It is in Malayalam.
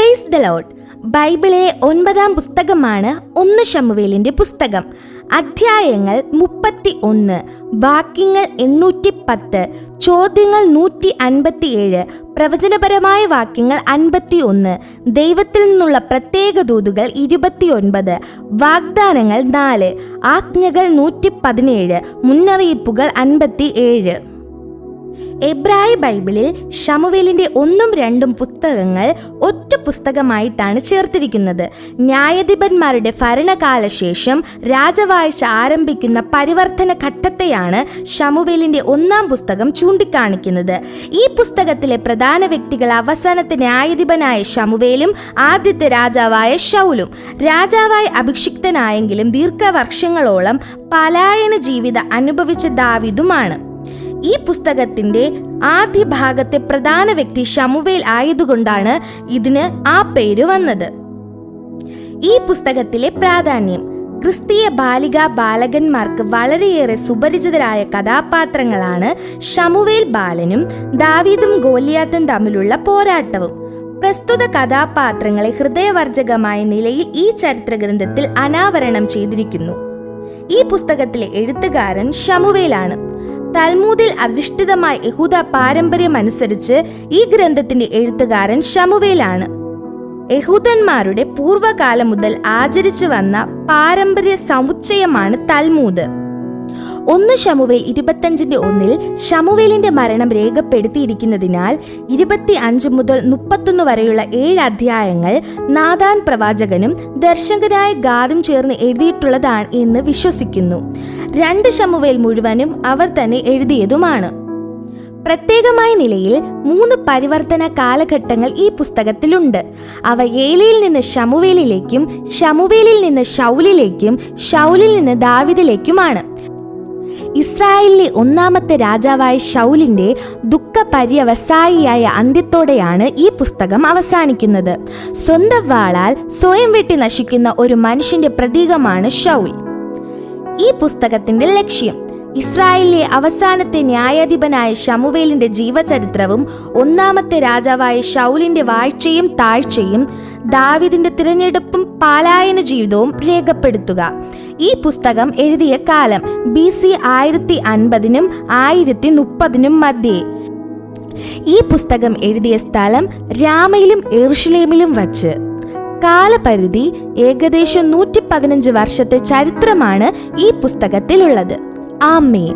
Praise the Lord. ബൈബിളിലെ 9-ാം പുസ്തകമാണ് 1 ശമൂവേലിന്റെ പുസ്തകം. അധ്യായങ്ങൾ 31, വാക്യങ്ങൾ 810, ചോദ്യങ്ങൾ 157, പ്രവചനപരമായ വാക്യങ്ങൾ 51, ദൈവത്തിൽ നിന്നുള്ള പ്രത്യേക ദൂതുകൾ 29, വാഗ്ദാനങ്ങൾ 4, ആജ്ഞകൾ 117, മുന്നറിയിപ്പുകൾ 57. എബ്രായ ബൈബിളിൽ ശമൂവേലിന്റെ 1ഉം 2ഉം പുസ്തകങ്ങൾ ഒറ്റ പുസ്തകമായിട്ടാണ് ചേർത്തിരിക്കുന്നത്. ന്യായാധിപന്മാരുടെ ഭരണകാലശേഷം രാജവാഴ്ച ആരംഭിക്കുന്ന പരിവർത്തന ഘട്ടത്തെയാണ് ശമൂവേലിന്റെ 1ആം പുസ്തകം ചൂണ്ടിക്കാണിക്കുന്നത്. ഈ പുസ്തകത്തിലെ പ്രധാന വ്യക്തികൾ അവസാനത്തെ ന്യായാധിപനായ ശമൂവേലും ആദ്യത്തെ രാജാവായ ശൗലും. രാജാവായി അഭിഷിക്തനായെങ്കിലും ദീർഘവർഷങ്ങളോളം പലായന ജീവിതം അനുഭവിച്ച ദാവീദുമാണ്. ഈ പുസ്തകത്തിന്റെ ആദ്യ ഭാഗത്തെ പ്രധാന വ്യക്തി ശമൂവേൽ ആയതുകൊണ്ടാണ് ഇതിന് ആ പേര് വന്നത്. ഈ പുസ്തകത്തിലെ പ്രാധാന്യം: ക്രിസ്തീയ ബാലകന്മാർക്ക് വളരെയേറെ സുപരിചിതരായ കഥാപാത്രങ്ങളാണ് ശമൂവേൽ ബാലനും ദാവീദും ഗോലിയാത്തും തമ്മിലുള്ള പോരാട്ടവും. പ്രസ്തുത കഥാപാത്രങ്ങളെ ഹൃദയവർജകമായ നിലയിൽ ഈ ചരിത്ര ഗ്രന്ഥത്തിൽ അനാവരണം ചെയ്തിരിക്കുന്നു. ഈ പുസ്തകത്തിലെ എഴുത്തുകാരൻ ശമൂവേലാണ്. തൽമൂദിൽ അധിഷ്ഠിതമായ യഹൂദ പാരമ്പര്യമനുസരിച്ച് ഈ ഗ്രന്ഥത്തിന്റെ എഴുത്തുകാരൻ ശമൂവേലാണ്. യഹൂദന്മാരുടെ പൂർവ്വകാലം മുതൽ ആചരിച്ചു വന്ന പാരമ്പര്യ സമുച്ചയമാണ് തൽമൂദ്. 1 ശമൂവേൽ 25:1 ശമൂവേലിന്റെ മരണം രേഖപ്പെടുത്തിയിരിക്കുന്നതിനാൽ 25 മുതൽ 31 വരെയുള്ള 7 അധ്യായങ്ങൾ നാഥാൻ പ്രവാചകനും ദർശകനായ ഗാദും ചേർന്ന് എഴുതിയിട്ടുള്ളതാണ് എന്ന് വിശ്വസിക്കുന്നു. 2 ശമൂവേൽ മുഴുവനും അവർ തന്നെ എഴുതിയതുമാണ്. പ്രത്യേകമായ നിലയിൽ 3 പരിവർത്തന കാലഘട്ടങ്ങൾ ഈ പുസ്തകത്തിലുണ്ട്. അവ ഏലിയിൽ നിന്ന് ശമൂവേലിലേക്കും, ശമൂവേലിൽ നിന്ന് ശൗലിലേക്കും, ശൗലിൽ നിന്ന് ദാവീദിലേക്കുമാണ്. ഇസ്രായേലിലെ 1ാമത്തെ രാജാവായ ശൗലിന്റെ ദുഃഖപര്യവസായിയായ അന്ത്യത്തോടെയാണ് ഈ പുസ്തകം അവസാനിക്കുന്നത്. സ്വന്തം വാളാൽ സ്വയം വെട്ടി നശിക്കുന്ന ഒരു മനുഷ്യന്റെ പ്രതീകമാണ് ശൗൽ. ഈ പുസ്തകത്തിന്റെ ലക്ഷ്യം ഇസ്രായേലിലെ അവസാനത്തെ ന്യായാധിപനായ ശമൂവേലിന്റെ ജീവചരിത്രവും 1ാമത്തെ രാജാവായ ശൗലിന്റെ വാഴ്ചയും താഴ്ചയും, ദാവീദിന്റെ തിരഞ്ഞെടുപ്പും പാലായന ജീവിതവും രേഖപ്പെടുത്തുക. ഈ പുസ്തകം എഴുതിയ കാലം BC 1050-നും 1030-നും മധ്യേ. ഈ പുസ്തകം എഴുതിയ സ്ഥലം രാമയിലും യെരൂശലേമിലും വച്ച്. കാലപരിധി ഏകദേശം 115 വർഷത്തെ ചരിത്രമാണ് ഈ പുസ്തകത്തിലുള്ളത്. ആമേൻ.